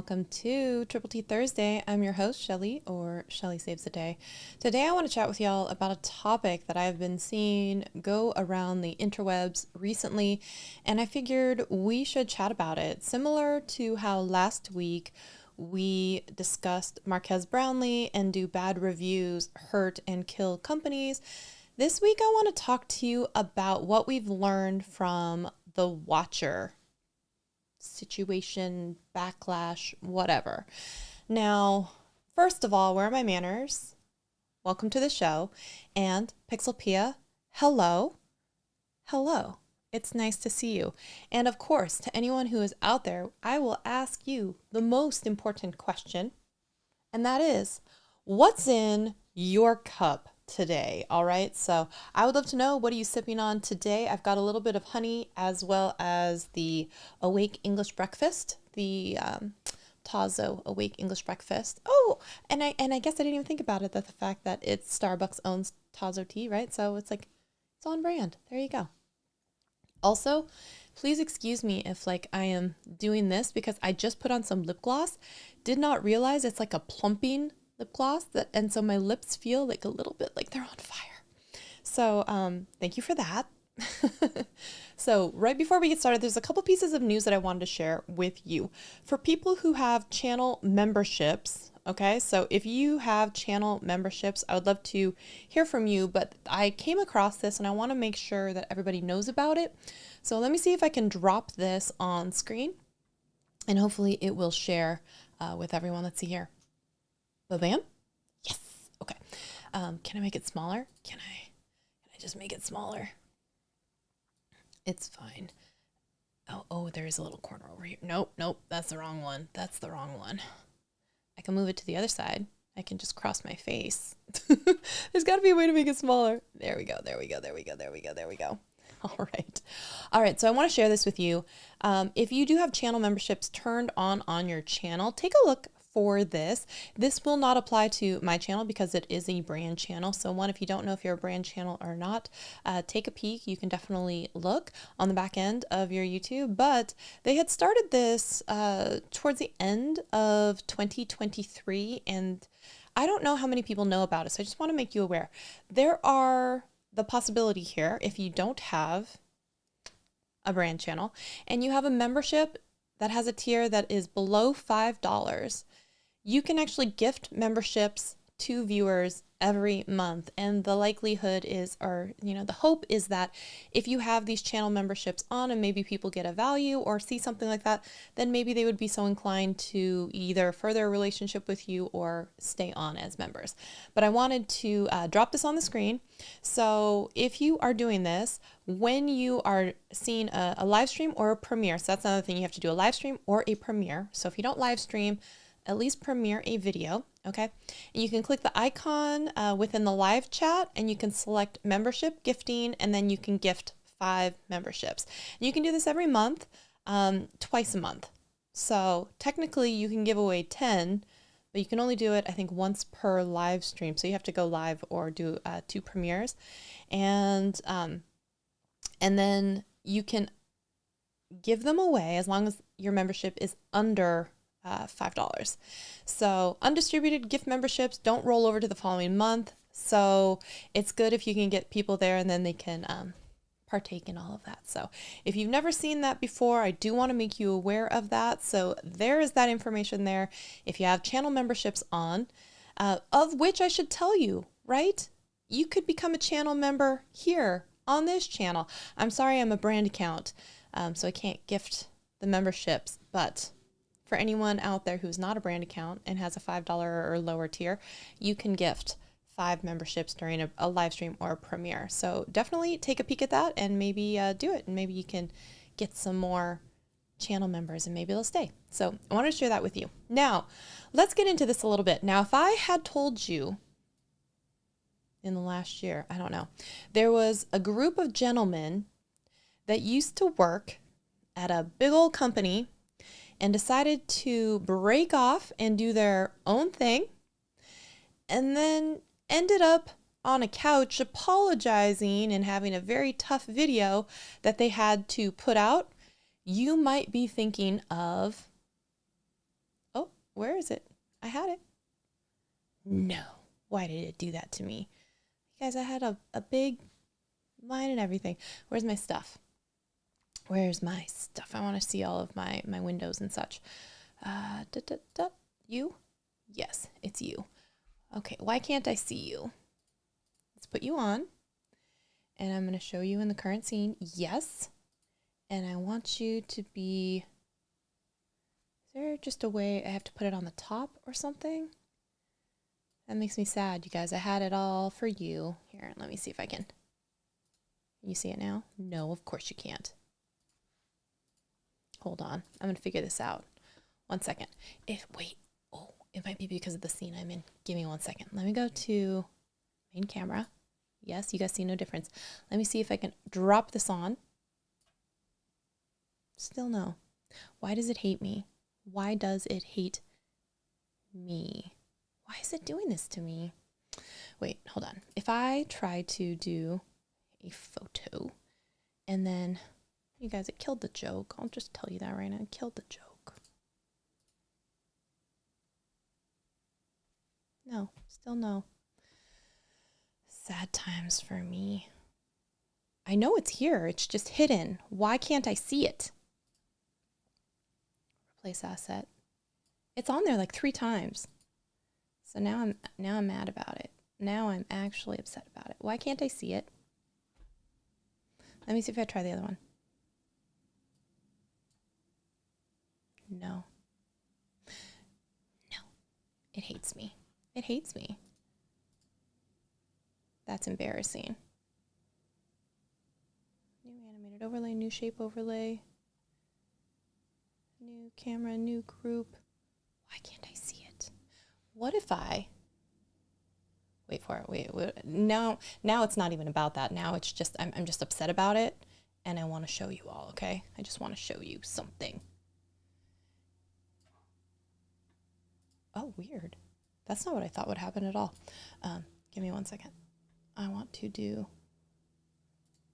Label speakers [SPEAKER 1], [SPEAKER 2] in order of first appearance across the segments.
[SPEAKER 1] welcome to Triple T Thursday. I'm your host, Shelly, or Shelly Saves the Day. Today I want to chat with y'all about a topic that I've been seeing go around the interwebs recently, and I figured we should chat about it. Similar to how last week we discussed Marques Brownlee and do bad reviews hurt and kill companies, this week I want to talk to you about what we've learned from the Watcher situation, backlash, whatever. Now, first of all, where are my manners? Welcome to the show. And Pixelpia, hello. Hello. It's nice to see you. And of course, to anyone who is out there, I will ask you the most important question, and that is, what's in your cup today? All right, so I would love to know, what are you sipping on today? I've got a little bit of honey as well as the Awake English Breakfast, the Tazo Awake English Breakfast. Oh, and I guess I didn't even think about it, that the fact that it's Starbucks owns Tazo tea, right? So it's like, it's on brand. There you go. Also, please excuse me if I am doing this because I just put on some lip gloss. Did not realize it's like a plumping lip gloss, and so my lips feel like a little bit like they're on fire. So thank you for that. So right before we get started, there's a couple pieces of news that I wanted to share with you. For people who have channel memberships, okay, so if you have channel memberships, I would love to hear from you, but I came across this and I want to make sure that everybody knows about it. So let me see if I can drop this on screen and hopefully it will share with everyone. Let's see here. Bam. Yes. Okay. Can I make it smaller? Can I just make it smaller? It's fine. Oh, there is a little corner over here. Nope, that's the wrong one. That's the wrong one. I can move it to the other side. I can just cross my face. There's got to be a way to make it smaller. There we go. All right. So I want to share this with you. If you do have channel memberships turned on your channel, take a look for this. This will not apply to my channel because it is a brand channel. So one, if you don't know if you're a brand channel or not, take a peek. You can definitely look on the back end of your YouTube, but they had started this towards the end of 2023, and I don't know how many people know about it. So I just want to make you aware. There are the possibility here, if you don't have a brand channel and you have a membership that has a tier that is below $5, you can actually gift memberships to viewers every month. And the likelihood is, the hope is that if you have these channel memberships on and maybe people get a value or see something like that, then maybe they would be so inclined to either further a relationship with you or stay on as members. But I wanted to drop this on the screen. So if you are doing this, when you are seeing a live stream or a premiere, so that's another thing, you have to do a live stream or a premiere. So if you don't live stream, at least premiere a video, okay? And you can click the icon within the live chat and you can select membership gifting, and then you can gift 5 memberships. And you can do this every month, twice a month. So technically you can give away 10, but you can only do it, I think, once per live stream. So you have to go live or do 2 premieres. And then you can give them away as long as your membership is under $5. So undistributed gift memberships don't roll over to the following month. So it's good if you can get people there and then they can partake in all of that. So if you've never seen that before, I do want to make you aware of that. So there is that information there. If you have channel memberships on, of which I should tell you, right? You could become a channel member here on this channel. I'm sorry, I'm a brand account, so I can't gift the memberships, but for anyone out there who's not a brand account and has a $5 or lower tier, you can gift 5 memberships during a live stream or a premiere. So definitely take a peek at that and maybe do it. And maybe you can get some more channel members and maybe they'll stay. So I wanted to share that with you. Now, let's get into this a little bit. Now, if I had told you in the last year, I don't know, there was a group of gentlemen that used to work at a big old company and decided to break off and do their own thing, and then ended up on a couch apologizing and having a very tough video that they had to put out, you might be thinking of Where is it? I had it. No. Why did it do that to me? You guys, I had a big line and everything. Where's my stuff? Where's my stuff? I want to see all of my windows and such. You? Yes, it's you. Okay, why can't I see you? Let's put you on. And I'm going to show you in the current scene. Yes. And I want you to be... Is there just a way I have to put it on the top or something? That makes me sad, you guys. I had it all for you. Here, let me see if I can. Can you see it now? No, of course you can't. Hold on. I'm going to figure this out. 1 second. Wait. Oh, it might be because of the scene I'm in. Give me 1 second. Let me go to main camera. Yes, you guys see no difference. Let me see if I can drop this on. Still no. Why does it hate me? Why does it hate me? Why is it doing this to me? Wait, hold on. If I try to do a photo and then, you guys, it killed the joke. I'll just tell you that right now. It killed the joke. No, still no. Sad times for me. I know it's here. It's just hidden. Why can't I see it? Replace asset. It's on there like 3 times. So now I'm mad about it. Now I'm actually upset about it. Why can't I see it? Let me see if I try the other one. No. No. It hates me. It hates me. That's embarrassing. New animated overlay, new shape overlay. New camera, new group. Why can't I see it? What if I... Wait for it. Wait. Now it's not even about that. Now it's just, I'm just upset about it. And I want to show you all, okay? I just want to show you something. Oh, weird. That's not what I thought would happen at all. Give me 1 second. I want to do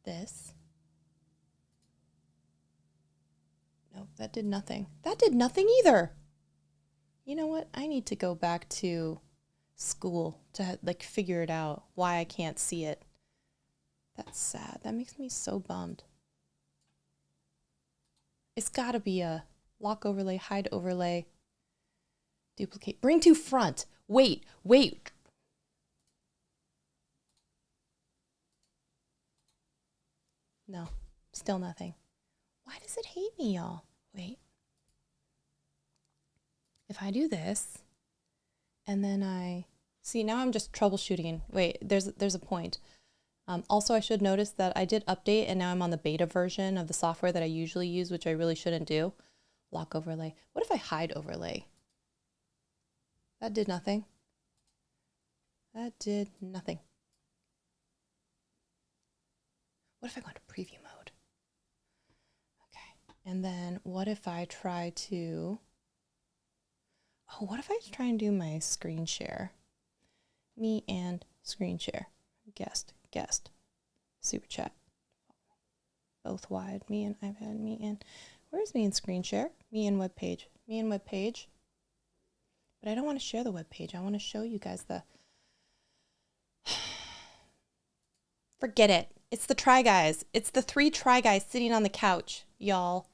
[SPEAKER 1] this. Nope, that did nothing. That did nothing either. You know what? I need to go back to school to like figure it out why I can't see it. That's sad. That makes me so bummed. It's got to be a lock overlay, hide overlay, duplicate, bring to front. Wait. No, still nothing. Why does it hate me, y'all? Wait. If I do this, and then I... See, now I'm just troubleshooting. Wait, there's a point. Also, I should notice that I did update, and now I'm on the beta version of the software that I usually use, which I really shouldn't do. Lock overlay. What if I hide overlay? That did nothing. That did nothing. What if I go into preview mode? Okay. And then what if I try to... Oh, what if I try and do my screen share? Me and screen share. Guest. Super chat. Both wide. Me and iPad. Me and... Where's me and screen share? Me and web page. Me and web page. But I don't want to share the web page. I want to show you guys the... Forget it. It's the Try Guys. It's the 3 Try Guys sitting on the couch, y'all.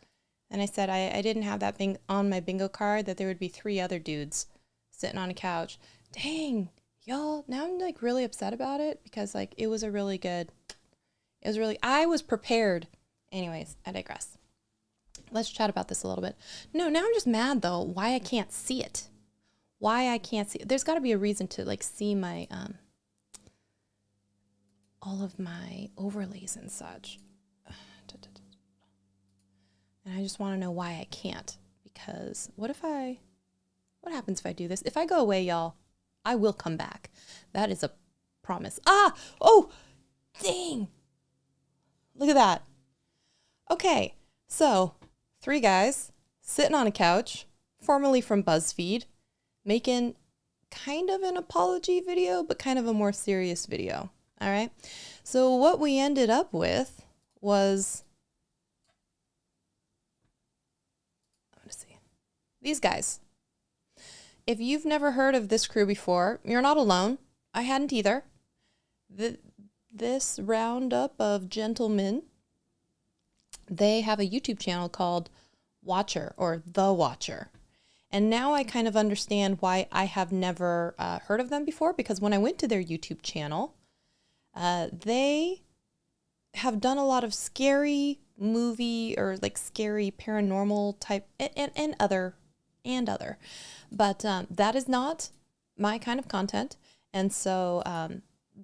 [SPEAKER 1] And I said I didn't have that thing on my bingo card, that there would be 3 other dudes sitting on a couch. Dang, y'all. Now I'm like really upset about it because like it was I was prepared. Anyways, I digress. Let's chat about this a little bit. No, now I'm just mad though why I can't see it. Why I can't see it. There's got to be a reason to like see my all of my overlays and such. And I just want to know why I can't, because what happens if I do this? If I go away, y'all, I will come back. That is a promise. Oh, dang. Look at that. Okay, so 3 guys sitting on a couch, formerly from BuzzFeed, making kind of an apology video, but kind of a more serious video. All right. So what we ended up with was... these guys. if you've never heard of this crew before, you're not alone. I hadn't either. This roundup of gentlemen, they have a YouTube channel called Watcher or The Watcher. And now I kind of understand why I have never heard of them before, because when I went to their YouTube channel, they have done a lot of scary movie or like scary paranormal type and other. But that is not my kind of content. And so,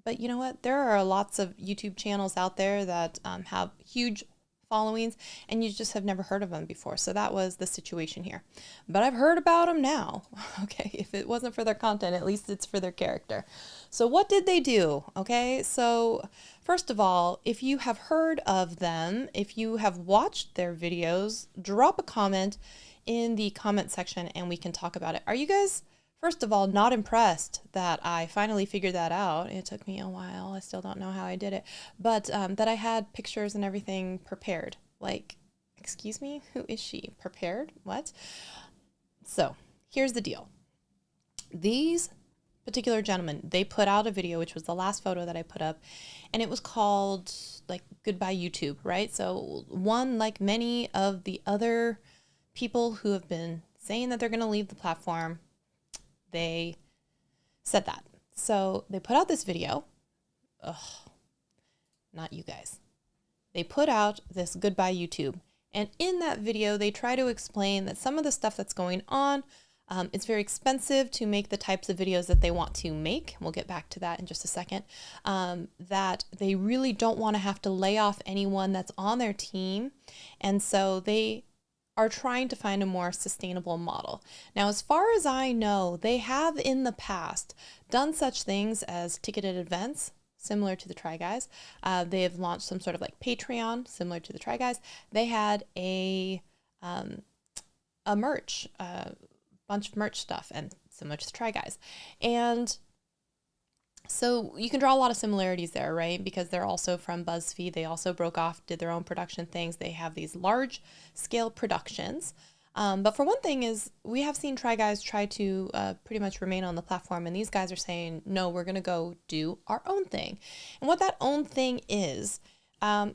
[SPEAKER 1] but you know what? There are lots of YouTube channels out there that have huge followings, and you just have never heard of them before. So that was the situation here. But I've heard about them now. Okay, if it wasn't for their content, at least it's for their character. So what did they do? Okay, so first of all, if you have heard of them, if you have watched their videos, drop a comment in the comment section and we can talk about it. Are you guys, first of all, not impressed that I finally figured that out? It took me a while. I still don't know how I did it. But that I had pictures and everything prepared. Like, excuse me? Who is she? Prepared? What? So, here's the deal. These particular gentlemen, they put out a video, which was the last photo that I put up, and it was called, like, Goodbye YouTube, right? So, one, like many of the other people who have been saying that they're going to leave the platform, they said that. So they put out this video. Ugh, not you guys. They put out this Goodbye YouTube. And in that video, they try to explain that some of the stuff that's going on, it's very expensive to make the types of videos that they want to make. We'll get back to that in just a second. That they really don't want to have to lay off anyone that's on their team. And so they are trying to find a more sustainable model. Now, as far as I know, they have in the past done such things as ticketed events, similar to the Try Guys. They have launched some sort of like Patreon, similar to the Try Guys. They had a merch, bunch of merch stuff, and similar to the Try Guys. And so you can draw a lot of similarities there, right? Because they're also from BuzzFeed. They also broke off, did their own production things. They have these large scale productions. But for one thing is we have seen Try Guys try to pretty much remain on the platform. And these guys are saying, no, we're going to go do our own thing. And what that own thing is, not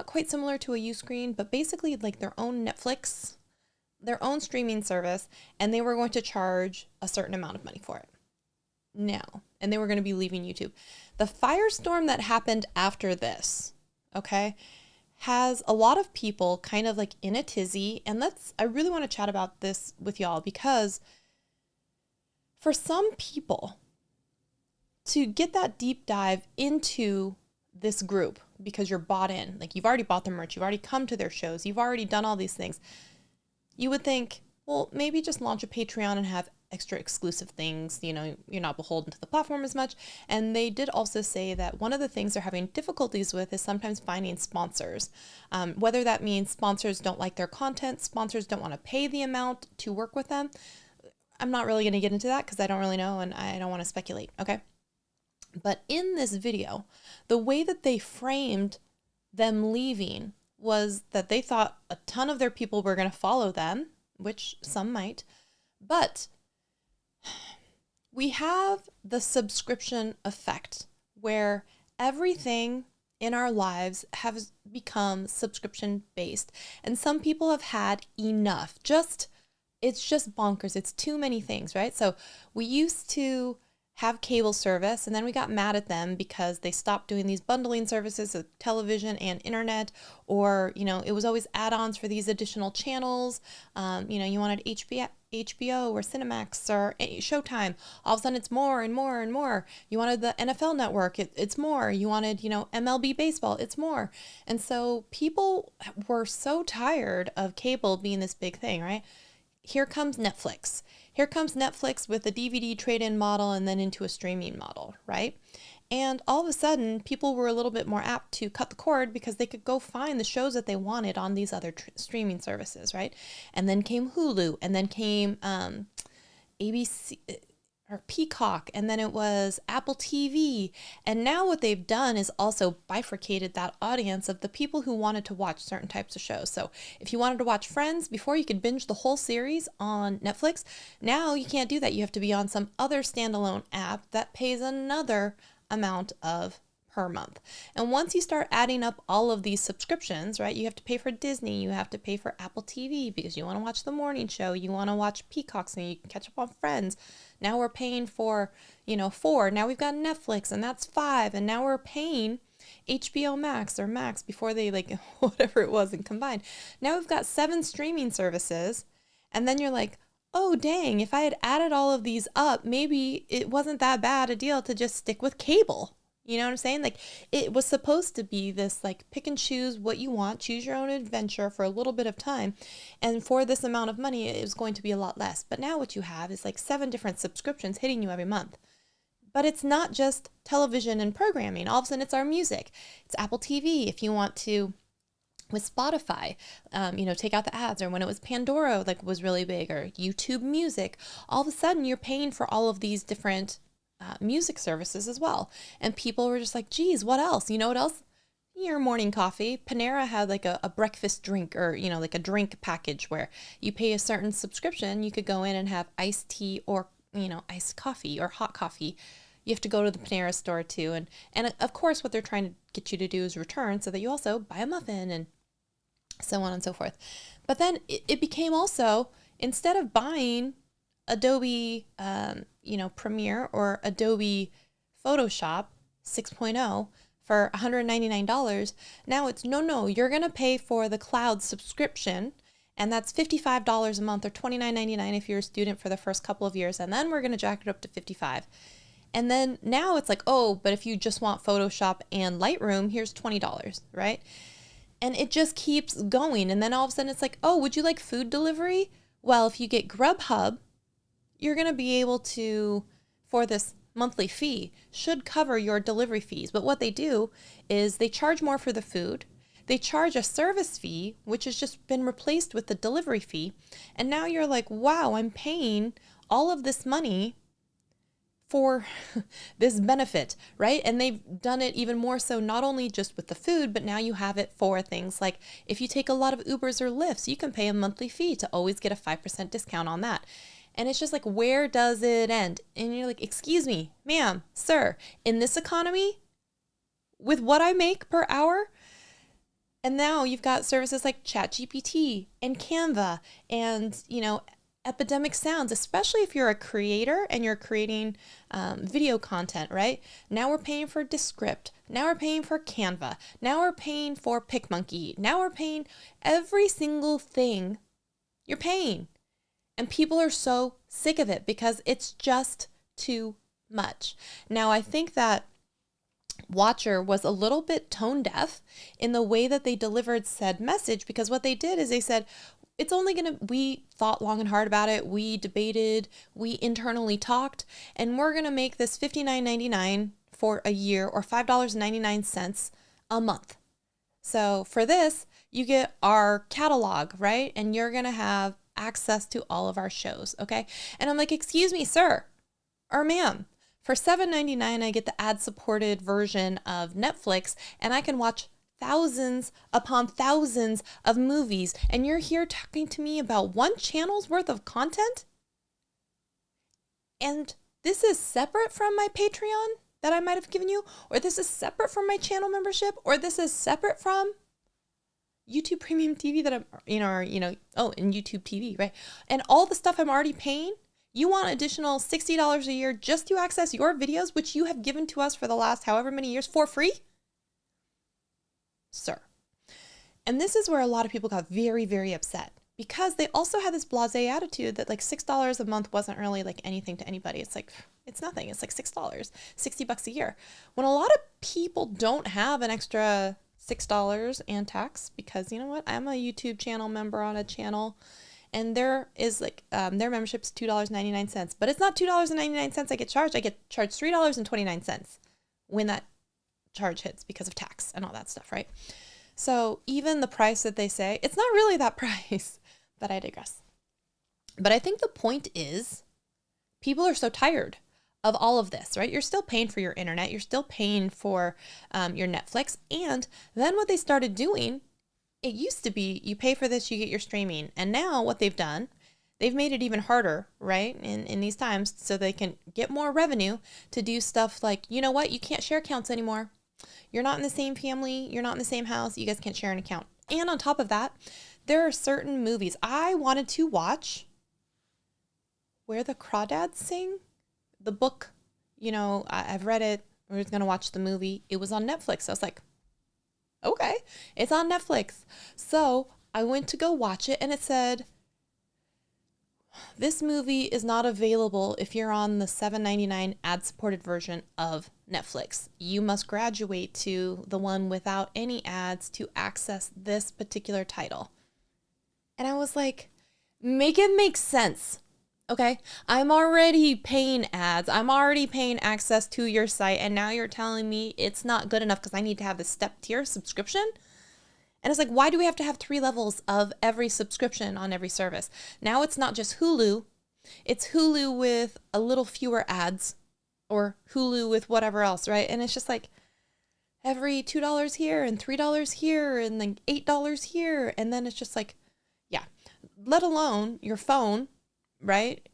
[SPEAKER 1] quite similar to a Uscreen, but basically like their own Netflix, their own streaming service. And they were going to charge a certain amount of money for it. Now, and they were going to be leaving YouTube. The firestorm that happened after this, okay, has a lot of people kind of like in a tizzy. And I really want to chat about this with y'all, because for some people to get that deep dive into this group, because you're bought in, like you've already bought their merch, you've already come to their shows, you've already done all these things, you would think, well, maybe just launch a Patreon and have extra exclusive things, you know, you're not beholden to the platform as much. And they did also say that one of the things they're having difficulties with is sometimes finding sponsors. Whether that means sponsors don't like their content, sponsors don't want to pay the amount to work with them. I'm not really going to get into that because I don't really know and I don't want to speculate, okay? But in this video, the way that they framed them leaving was that they thought a ton of their people were going to follow them, which some might, but we have the subscription effect where everything in our lives has become subscription based, and some people have had enough. It's just bonkers. It's too many things, right? So we used to have cable service, and then we got mad at them because they stopped doing these bundling services of television and internet, or, you know, it was always add-ons for these additional channels. You know, you wanted HBO or Cinemax or Showtime. All of a sudden it's more and more and more. You wanted the NFL network, it's more. You wanted, you know, MLB baseball, it's more. And so people were so tired of cable being this big thing, right? Here comes Netflix. Here comes Netflix with a DVD trade-in model and then into a streaming model, right? And all of a sudden, people were a little bit more apt to cut the cord because they could go find the shows that they wanted on these other streaming services, right? And then came Hulu, and then came ABC. or Peacock, and then it was Apple TV. And now what they've done is also bifurcated that audience of the people who wanted to watch certain types of shows. So if you wanted to watch Friends, before you could binge the whole series on Netflix, now you can't do that. You have to be on some other standalone app that pays another amount of per month. And once you start adding up all of these subscriptions, right, you have to pay for Disney, you have to pay for Apple TV because you want to watch the morning show, you want to watch Peacock so you can catch up on Friends. Now we're paying for, 4. Now we've got Netflix, and that's 5. And now we're paying HBO Max or Max before they whatever it was and combined. Now we've got 7 streaming services. And then you're like, oh, dang, if I had added all of these up, maybe it wasn't that bad a deal to just stick with cable. You know what I'm saying? Like, it was supposed to be this, pick and choose what you want, choose your own adventure for a little bit of time. And for this amount of money, it was going to be a lot less. But now what you have is 7 different subscriptions hitting you every month. But it's not just television and programming. All of a sudden, it's our music. It's Apple TV if you want to, with Spotify, take out the ads, or when it was Pandora, was really big, or YouTube Music. All of a sudden, you're paying for all of these different music services as well. And people were just like, geez, what else? You know what else? Your morning coffee. Panera had a breakfast drink, or, a drink package where you pay a certain subscription. You could go in and have iced tea or, iced coffee or hot coffee. You have to go to the Panera store too. And of course, what they're trying to get you to do is return so that you also buy a muffin and so on and so forth. But then it became also, instead of buying Adobe, Premiere or Adobe Photoshop 6.0 for $199. Now it's no, you're going to pay for the cloud subscription, and that's $55 a month, or $29.99 if you're a student for the first couple of years, and then we're going to jack it up to $55. And then now it's but if you just want Photoshop and Lightroom, here's $20, right? And it just keeps going. And then all of a sudden it's would you like food delivery? Well, if you get Grubhub, you're going to be able to, for this monthly fee, should cover your delivery fees. But what they do is they charge more for the food. They charge a service fee, which has just been replaced with the delivery fee. And now you're like, wow, I'm paying all of this money for this benefit, right? And they've done it even more so, not only just with the food, but now you have it for things like if you take a lot of Ubers or Lyfts, you can pay a monthly fee to always get a 5% discount on that. And it's just where does it end? And you're like, excuse me, ma'am, sir, in this economy, with what I make per hour? And now you've got services like ChatGPT and Canva and, Epidemic Sounds, especially if you're a creator and you're creating video content, right? Now we're paying for Descript. Now we're paying for Canva. Now we're paying for PicMonkey. Now we're paying every single thing you're paying. And people are so sick of it because it's just too much. Now, I think that Watcher was a little bit tone deaf in the way that they delivered said message, because what they did is they said, we thought long and hard about it. We debated, we internally talked, and we're going to make this $59.99 for a year, or $5.99 a month. So for this, you get our catalog, right? And you're going to have access to all of our shows, okay? And I'm like, excuse me, sir or ma'am, for $7.99, I get the ad-supported version of Netflix, and I can watch thousands upon thousands of movies, and you're here talking to me about one channel's worth of content? And this is separate from my Patreon that I might have given you, or this is separate from my channel membership, or this is separate from YouTube Premium TV that I'm, and YouTube TV, right? And all the stuff I'm already paying, you want additional $60 a year just to access your videos, which you have given to us for the last however many years for free? Sir. And this is where a lot of people got very, very upset, because they also had this blasé attitude that $6 a month wasn't really anything to anybody. It's nothing. It's $6, $60 a year. When a lot of people don't have an extra $6 and tax, because you know what? I'm a YouTube channel member on a channel, and there is their membership's $2.99, but it's not $2.99 I get charged. I get charged $3.29 when that charge hits because of tax and all that stuff, right? So even the price that they say, it's not really that price, but I digress. But I think the point is, people are so tired of all of this, right? You're still paying for your internet. You're still paying for your Netflix. And then what they started doing, it used to be you pay for this, you get your streaming. And now what they've done, they've made it even harder, right? In these times, so they can get more revenue to do stuff like, you know what? You can't share accounts anymore. You're not in the same family. You're not in the same house. You guys can't share an account. And on top of that, there are certain movies I wanted to watch. Where the Crawdads Sing, the book, you know, I've read it. I was going to watch the movie. It was on Netflix. I was like, okay, it's on Netflix. So I went to go watch it and it said, this movie is not available if you're on the $7.99 ad-supported version of Netflix. You must graduate to the one without any ads to access this particular title. And I was like, make it make sense. Okay, I'm already paying ads. I'm already paying access to your site. And now you're telling me it's not good enough because I need to have the step tier subscription. And it's like, why do we have to have 3 levels of every subscription on every service? Now it's not just Hulu. It's Hulu with a little fewer ads or Hulu with whatever else, right? And it's just like every $2 here and $3 here and then $8 here. And then it's just like, yeah, let alone your phone, right?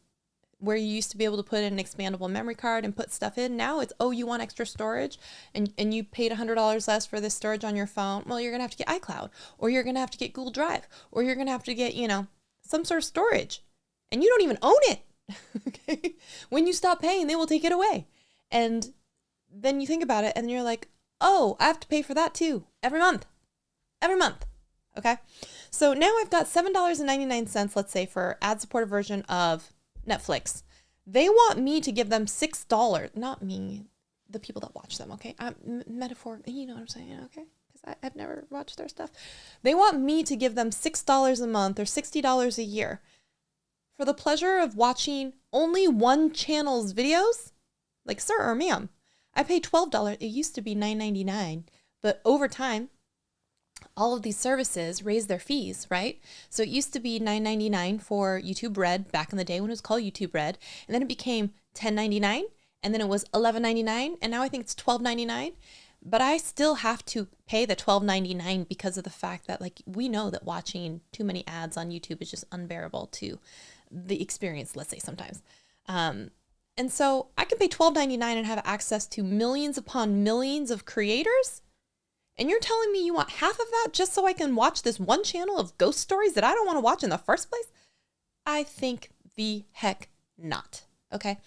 [SPEAKER 1] Where you used to be able to put in an expandable memory card and put stuff in. Now it's, oh, you want extra storage and you paid $100 less for this storage on your phone. Well, you're going to have to get iCloud, or you're going to have to get Google Drive, or you're going to have to get, you know, some sort of storage, and you don't even own it. Okay. When you stop paying, they will take it away. And then you think about it and you're like, oh, I have to pay for that too. Every month. Okay. So now I've got $7.99, let's say, for ad-supported version of Netflix. They want me to give them $6, not me, the people that watch them, okay? Metaphor, you know what I'm saying, okay? Because I've never watched their stuff. They want me to give them $6 a month or $60 a year for the pleasure of watching only one channel's videos? Like, sir or ma'am, I pay $12. It used to be $9.99, but over time, all of these services raise their fees, right? So it used to be $9.99 for YouTube Red back in the day when it was called YouTube Red, and then it became $10.99, and then it was $11.99, and now I think it's $12.99. But I still have to pay the $12.99 because of the fact that, like, we know that watching too many ads on YouTube is just unbearable to the experience, let's say sometimes. And so I can pay $12.99 and have access to millions upon millions of creators. And you're telling me you want half of that just so I can watch this one channel of ghost stories that I don't want to watch in the first place? I think the heck not. Okay.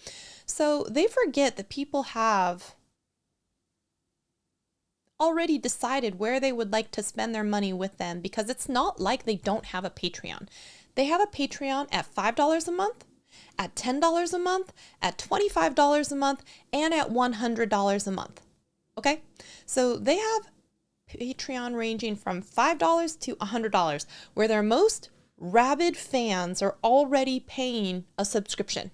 [SPEAKER 1] So they forget that people have already decided where they would like to spend their money with them, because it's not like they don't have a Patreon. They have a Patreon at $5 a month, at $10 a month, at $25 a month, and at $100 a month. Okay. So they have Patreon ranging from $5 to $100, where their most rabid fans are already paying a subscription.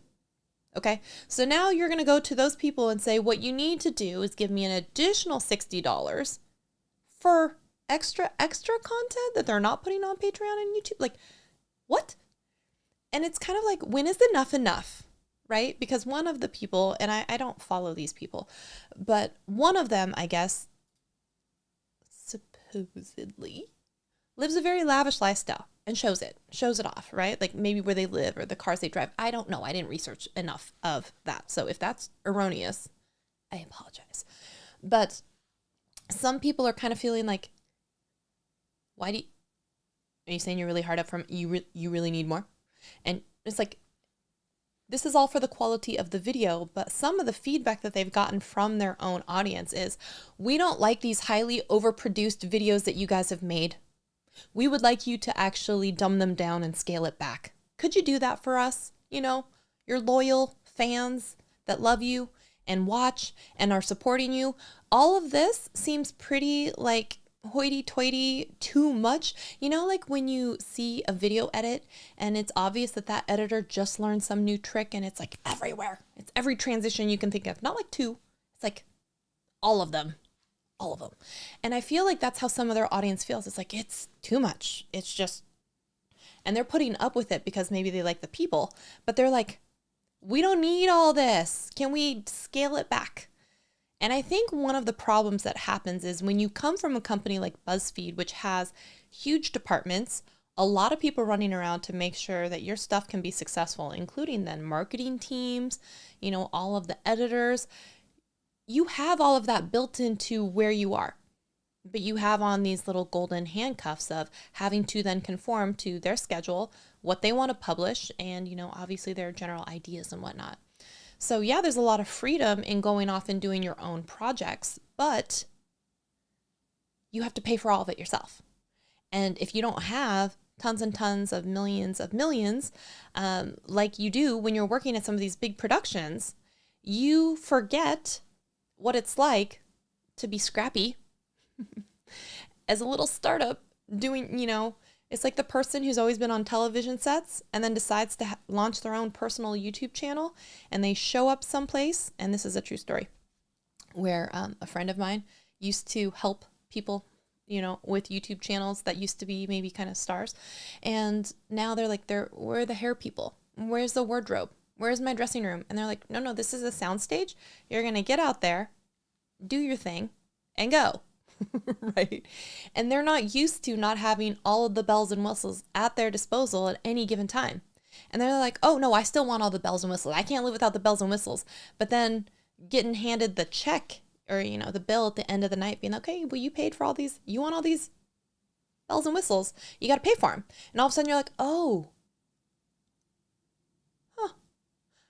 [SPEAKER 1] Okay, so now you're going to go to those people and say, what you need to do is give me an additional $60 for extra content that they're not putting on Patreon and YouTube. Like, what? And it's kind of like, when is enough, right? Because one of the people, and I don't follow these people, but one of them, I guess, supposedly lives a very lavish lifestyle and shows it off, right? Like maybe where they live or the cars they drive. I don't know. I didn't research enough of that. So if that's erroneous, I apologize. But some people are kind of feeling like, are you saying you're really hard up from, you really need more? And it's like, this is all for the quality of the video, but some of the feedback that they've gotten from their own audience is, we don't like these highly overproduced videos that you guys have made. We would like you to actually dumb them down and scale it back. Could you do that for us? You know, your loyal fans that love you and watch and are supporting you. All of this seems pretty like hoity-toity, too much. You know, like when you see a video edit and it's obvious that that editor just learned some new trick and it's like everywhere. It's every transition you can think of. Not like 2. It's like all of them. All of them. And I feel like that's how some of their audience feels. It's like, it's too much. It's just, and they're putting up with it because maybe they like the people, but they're like, We don't need all this. Can we scale it back? And I think one of the problems that happens is when you come from a company like BuzzFeed, which has huge departments, a lot of people running around to make sure that your stuff can be successful, including then marketing teams, all of the editors. You have all of that built into where you are, but you have on these little golden handcuffs of having to then conform to their schedule, what they want to publish, and, obviously their general ideas and whatnot. So yeah, there's a lot of freedom in going off and doing your own projects, but you have to pay for all of it yourself. And if you don't have tons and tons of millions, like you do when you're working at some of these big productions, you forget what it's like to be scrappy as a little startup doing, it's like the person who's always been on television sets and then decides to launch their own personal YouTube channel, and they show up someplace. And this is a true story where a friend of mine used to help people, with YouTube channels that used to be maybe kind of stars. And now they're like, where are the hair people? Where's the wardrobe? Where's my dressing room? And they're like, no, this is a soundstage. You're going to get out there, do your thing, and go. Right. And they're not used to not having all of the bells and whistles at their disposal at any given time. And they're like, oh no, I still want all the bells and whistles. I can't live without the bells and whistles. But then getting handed the check or, the bill at the end of the night being like, okay, well, you paid for all these, you want all these bells and whistles, you got to pay for them. And all of a sudden you're like, oh,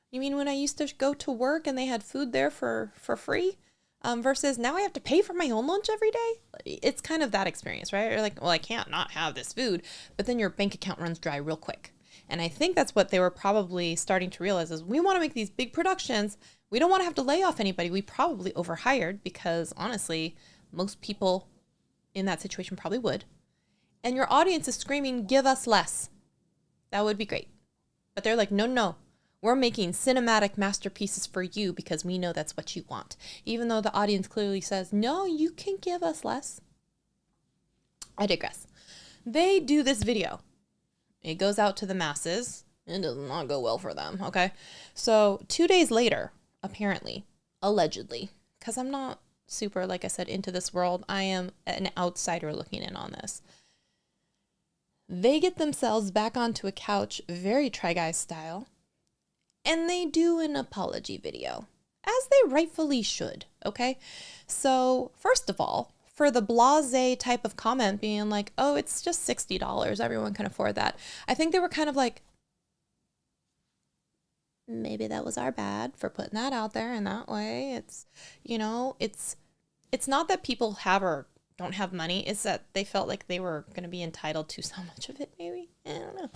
[SPEAKER 1] you mean when I used to go to work and they had food there for free? Versus now I have to pay for my own lunch every day. It's kind of that experience, right? You're like, well, I can't not have this food, but then your bank account runs dry real quick. And I think that's what they were probably starting to realize is we want to make these big productions. We don't want to have to lay off anybody. We probably overhired because honestly, most people in that situation probably would. And your audience is screaming, give us less. That would be great. But they're like, no. We're making cinematic masterpieces for you because we know that's what you want. Even though the audience clearly says, no, you can give us less. I digress. They do this video. It goes out to the masses. It does not go well for them, okay? So 2 days later, apparently, allegedly, because I'm not super, like I said, into this world. I am an outsider looking in on this. They get themselves back onto a couch, very Try Guys style. And they do an apology video, as they rightfully should, okay? So, first of all, for the blasé type of comment being like, oh, it's just $60, everyone can afford that. I think they were kind of like, maybe that was our bad for putting that out there in that way. It's, it's not that people have or don't have money. It's that they felt like they were going to be entitled to so much of it, maybe. I don't know.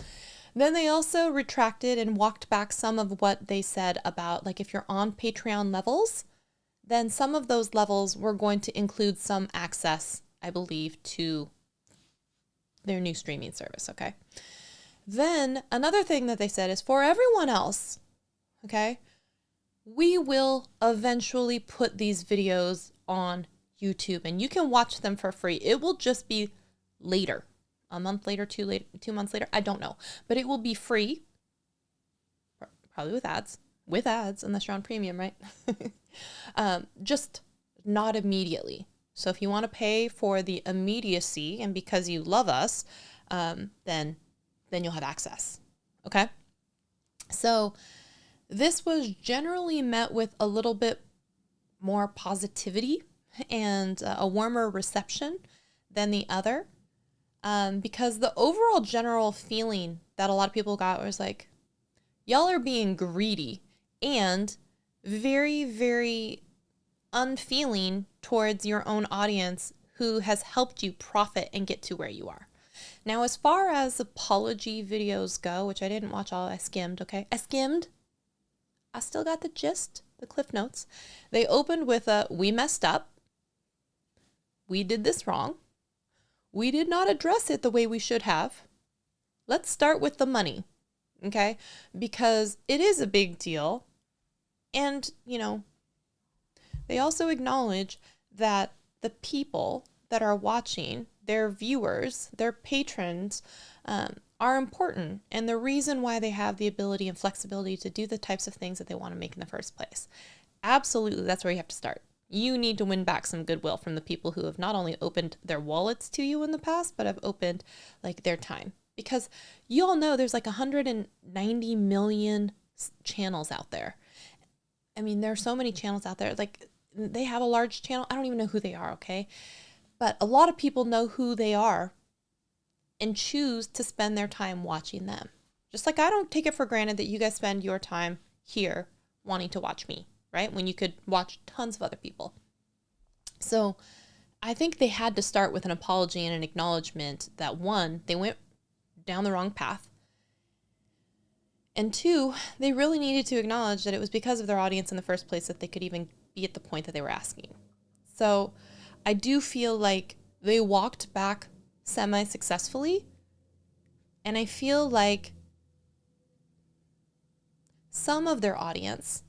[SPEAKER 1] Then they also retracted and walked back some of what they said about, like, if you're on Patreon levels, then some of those levels were going to include some access, I believe, to their new streaming service, okay? Then another thing that they said is for everyone else, okay, we will eventually put these videos on YouTube and you can watch them for free. It will just be later. A month later, 2 months later, I don't know. But it will be free, probably with ads, unless you're on premium, right? Just not immediately. So if you want to pay for the immediacy and because you love us, then you'll have access, okay? So this was generally met with a little bit more positivity and a warmer reception than the other. Because the overall general feeling that a lot of people got was like, y'all are being greedy and very, very unfeeling towards your own audience who has helped you profit and get to where you are. Now, as far as apology videos go, which I didn't watch all, I skimmed, okay? I skimmed. I still got the gist, the cliff notes. They opened with a, we messed up. We did this wrong. We did not address it the way we should have. Let's start with the money, okay? Because it is a big deal. And, they also acknowledge that the people that are watching, their viewers, their patrons, are important and the reason why they have the ability and flexibility to do the types of things that they want to make in the first place. Absolutely, that's where you have to start. You need to win back some goodwill from the people who have not only opened their wallets to you in the past, but have opened like their time. Because you all know there's like 190 million channels out there. I mean, there are so many channels out there. Like, they have a large channel. I don't even know who they are, okay? But a lot of people know who they are and choose to spend their time watching them. Just like I don't take it for granted that you guys spend your time here wanting to watch me, right? When you could watch tons of other people. So I think they had to start with an apology and an acknowledgement that, one, they went down the wrong path. And two, they really needed to acknowledge that it was because of their audience in the first place that they could even be at the point that they were asking. So I do feel like they walked back semi-successfully. And I feel like some of their audience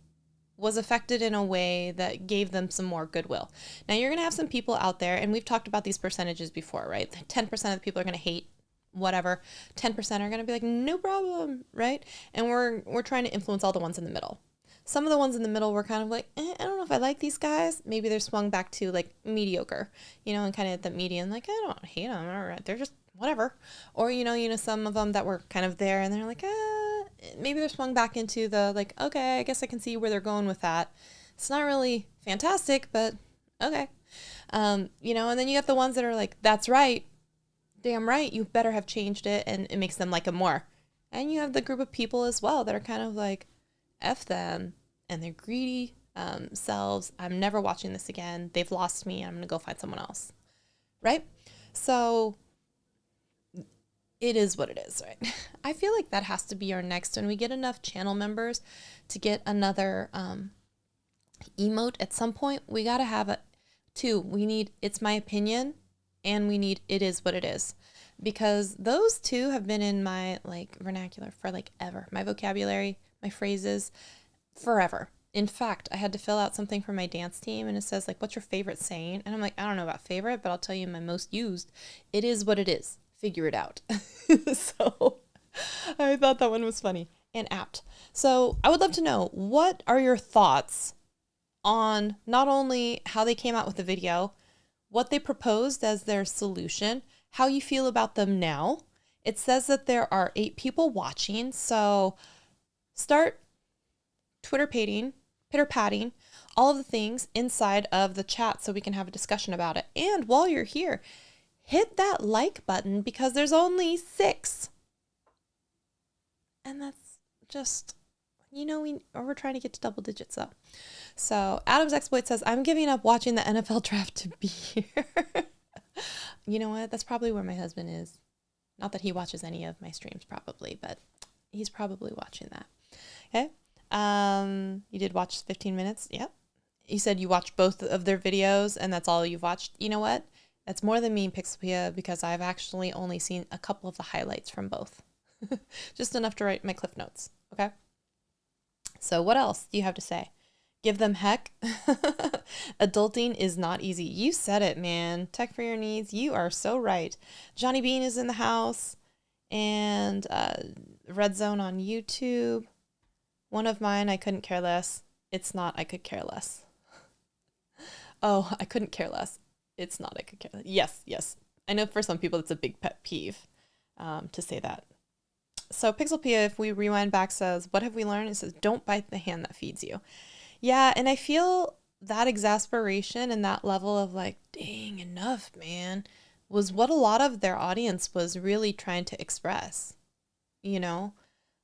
[SPEAKER 1] was affected in a way that gave them some more goodwill. Now, you're going to have some people out there, and we've talked about these percentages before, right? 10% of the people are going to hate whatever. 10% are going to be like, no problem, right? And we're trying to influence all the ones in the middle. Some of the ones in the middle were kind of like, I don't know if I like these guys. Maybe they're swung back to like mediocre, and kind of at the median, like, I don't hate them. All right, they're just whatever. Or, some of them that were kind of there and they're like, maybe they're swung back into the like, okay, I guess I can see where they're going with that. It's not really fantastic, but okay. And then you got the ones that are like, that's right. Damn right. You better have changed it. And it makes them like it more. And you have the group of people as well that are kind of like, F them and their greedy selves. I'm never watching this again. They've lost me. I'm going to go find someone else. Right? So it is what it is, right? I feel like that has to be our next. When we get enough channel members to get another emote at some point, we got to have we need it's my opinion and we need it is what it is. Because those two have been in my like vernacular for like ever. My vocabulary, my phrases, forever. In fact, I had to fill out something for my dance team and it says like, what's your favorite saying? And I'm like, I don't know about favorite, but I'll tell you my most used. It is what it is. Figure it out. So I thought that one was funny and apt. So I would love to know, what are your thoughts on not only how they came out with the video, what they proposed as their solution, how you feel about them now. It says that there are 8 people watching. So start pitter-patting, all of the things inside of the chat so we can have a discussion about it. And while you're here, hit that like button because there's only 6. And that's just, we're trying to get to double digits though. So Adam's Exploit says, I'm giving up watching the NFL draft to be here. You know what? That's probably where my husband is. Not that he watches any of my streams probably, but he's probably watching that. Okay. You did watch 15 minutes. Yep. You said you watched both of their videos and that's all you've watched. You know what? That's more than me, Pixelpia, because I've actually only seen a couple of the highlights from both. Just enough to write my cliff notes. Okay. So what else do you have to say? Give them heck. Adulting is not easy. You said it, man. Tech for your needs. You are so right. Johnny Bean is in the house. And Red Zone on YouTube. One of mine, I couldn't care less. It's not, I could care less. Oh, I couldn't care less. It's not, I could care less. Yes. I know for some people it's a big pet peeve to say that. So Pixelpia, if we rewind back, says, what have we learned? It says, don't bite the hand that feeds you. Yeah, and I feel that exasperation and that level of like, dang, enough, man, was what a lot of their audience was really trying to express.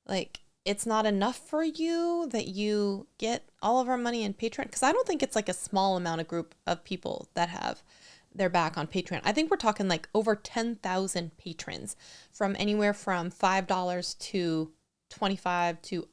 [SPEAKER 1] Like, it's not enough for you that you get all of our money in Patreon. Because I don't think it's like a small amount of group of people that have their back on Patreon. I think we're talking like over 10,000 patrons from anywhere from $5 to $25 to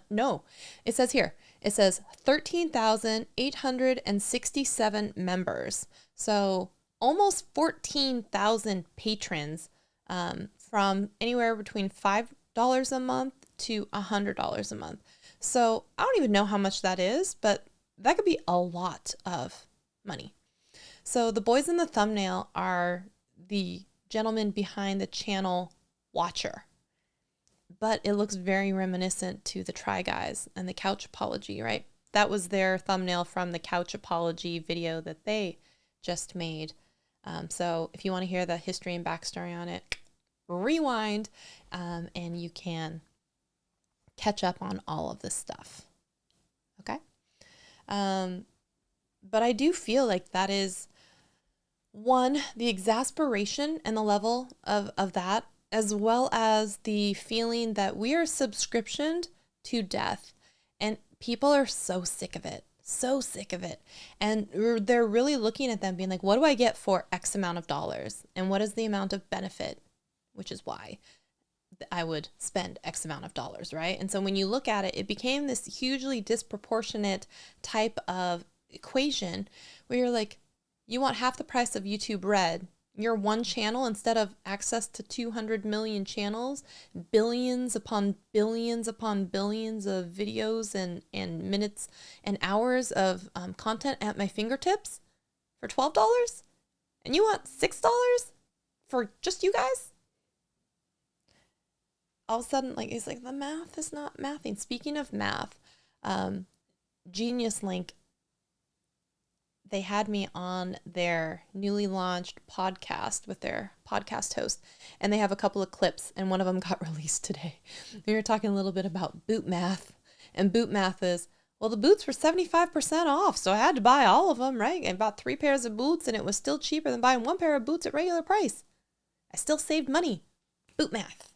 [SPEAKER 1] no, it says here, it says 13,867 members. So almost 14,000 patrons from anywhere between $5 a month to $100 a month. So I don't even know how much that is, but that could be a lot of money. So the boys in the thumbnail are the gentlemen behind the channel watcher. But it looks very reminiscent to the Try Guys and the Couch Apology, right? That was their thumbnail from the Couch Apology video that they just made. So if you want to hear the history and backstory on it, rewind, and you can catch up on all of this stuff. Okay? But I do feel like that is, one, the exasperation and the level of that, as well as the feeling that we are subscriptioned to death. And people are so sick of it. So sick of it. And they're really looking at them being like, what do I get for X amount of dollars? And what is the amount of benefit? Which is why I would spend X amount of dollars, right? And so when you look at it, it became this hugely disproportionate type of equation where you're like, you want half the price of YouTube Red. You're one channel instead of access to 200 million channels, billions upon billions upon billions of videos and minutes and hours of content at my fingertips for $12? And you want $6 for just you guys? All of a sudden, like, it's like the math is not mathing. Speaking of math, Genius Link, they had me on their newly launched podcast with their podcast host, and they have a couple of clips, and one of them got released today. We were talking a little bit about boot math, and boot math is, well, the boots were 75% off, so I had to buy all of them, right? I bought 3 pairs of boots, and it was still cheaper than buying 1 pair of boots at regular price. I still saved money. Boot math,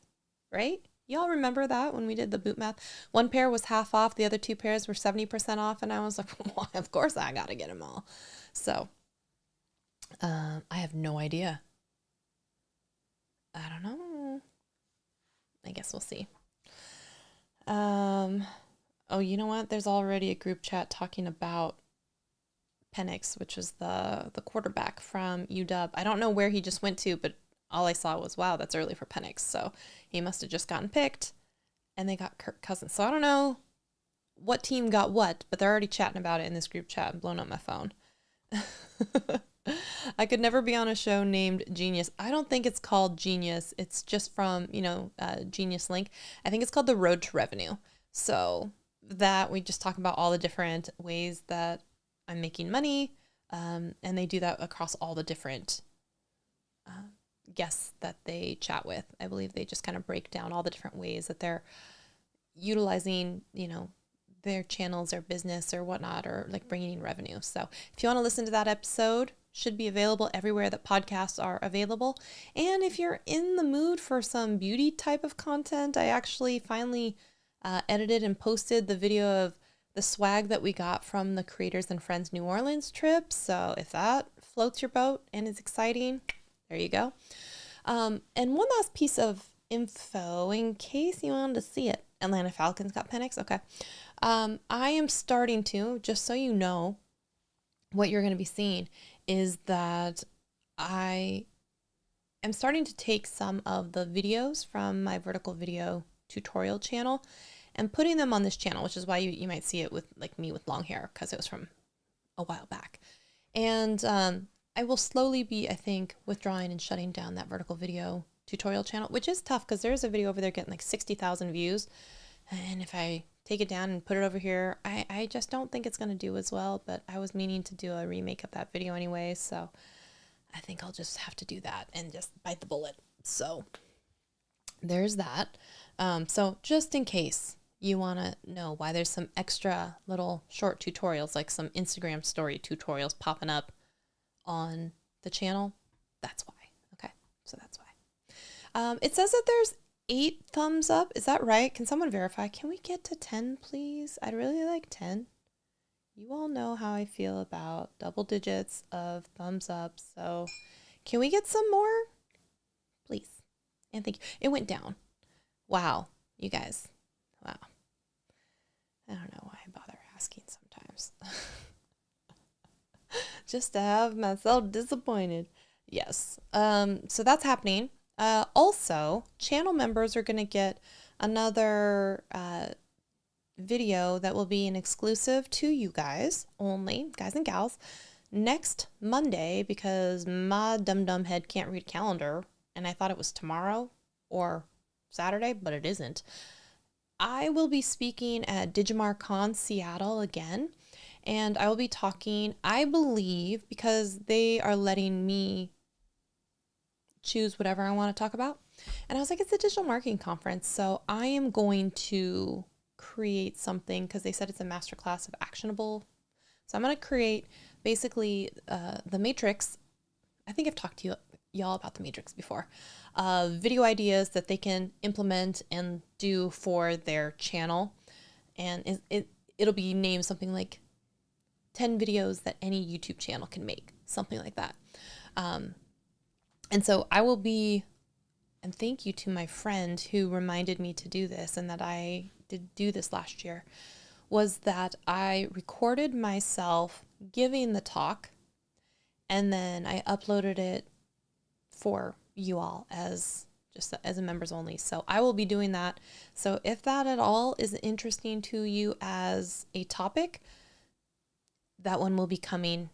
[SPEAKER 1] right? Y'all remember that when we did the boot math? 1 pair was half off. The other 2 pairs were 70% off. And I was like, well, of course I got to get them all. So I have no idea. I don't know. I guess we'll see. Oh, you know what? There's already a group chat talking about Penix, which was the quarterback from UW. I don't know where he just went to, but all I saw was, wow, that's early for Penix. So he must have just gotten picked, and they got Kirk Cousins. So I don't know what team got what, but they're already chatting about it in this group chat and blowing up my phone. I could never be on a show named Genius. I don't think it's called Genius. It's just from, Genius Link. I think it's called The Road to Revenue. So that we just talk about all the different ways that I'm making money. And they do that across all the different guests that they chat with. I believe they just kind of break down all the different ways that they're utilizing, their channels, their business or whatnot, or like bringing in revenue. So if you want to listen to that episode, should be available everywhere that podcasts are available. And if you're in the mood for some beauty type of content, I actually finally edited and posted the video of the swag that we got from the Creators and Friends New Orleans trip. So if that floats your boat and is exciting, there you go. And one last piece of info in case you wanted to see it. Atlanta Falcons got Penix. Okay. I am starting to, just so you know, what you're going to be seeing is that I am starting to take some of the videos from my vertical video tutorial channel and putting them on this channel, which is why you might see it with like me with long hair, because it was from a while back. And I will slowly be, I think, withdrawing and shutting down that vertical video tutorial channel, which is tough because there's a video over there getting like 60,000 views. And if I take it down and put it over here, I just don't think it's going to do as well. But I was meaning to do a remake of that video anyway. So I think I'll just have to do that and just bite the bullet. So there's that. So just in case you want to know why there's some extra little short tutorials, like some Instagram story tutorials popping up on the channel, that's why. Okay, so that's why. It says that there's 8 thumbs up. Is that right? Can someone verify? Can we get to 10, please? I'd really like 10. You all know how I feel about double digits of thumbs up. So can we get some more? Please. And thank you. It went down. Wow. You guys. Wow. I don't know why I bother asking sometimes. Just to have myself disappointed. Yes. So that's happening. Also, channel members are going to get another video that will be an exclusive to you guys only, guys and gals, next Monday, because my dumb head can't read calendar, and I thought it was tomorrow or Saturday, but it isn't. I will be speaking at DigimarCon Seattle again, and I will be talking, I believe, because they are letting me choose whatever I want to talk about. And I was like, it's a digital marketing conference, so I am going to create something because they said it's a masterclass of actionable. So I'm going to create basically the matrix. I think I've talked to y'all about the matrix before. Video ideas that they can implement and do for their channel. And it'll be named something like 10 videos that any YouTube channel can make, something like that. And so I will be, and thank you to my friend who reminded me to do this and that I did do this last year, was that I recorded myself giving the talk and then I uploaded it for you all as a members only. So I will be doing that. So if that at all is interesting to you as a topic, that one will be coming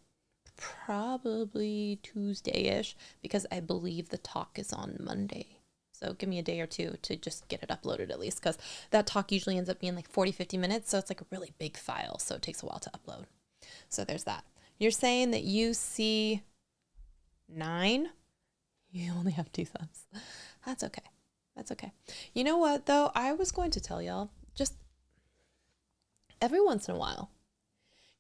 [SPEAKER 1] probably Tuesday-ish because I believe the talk is on Monday. So give me a day or two to just get it uploaded at least, because that talk usually ends up being like 40-50 minutes. So it's like a really big file. So it takes a while to upload. So there's that. You're saying that you see 9? You only have 2 thumbs. That's okay. That's okay. You know what, though? I was going to tell y'all, just every once in a while,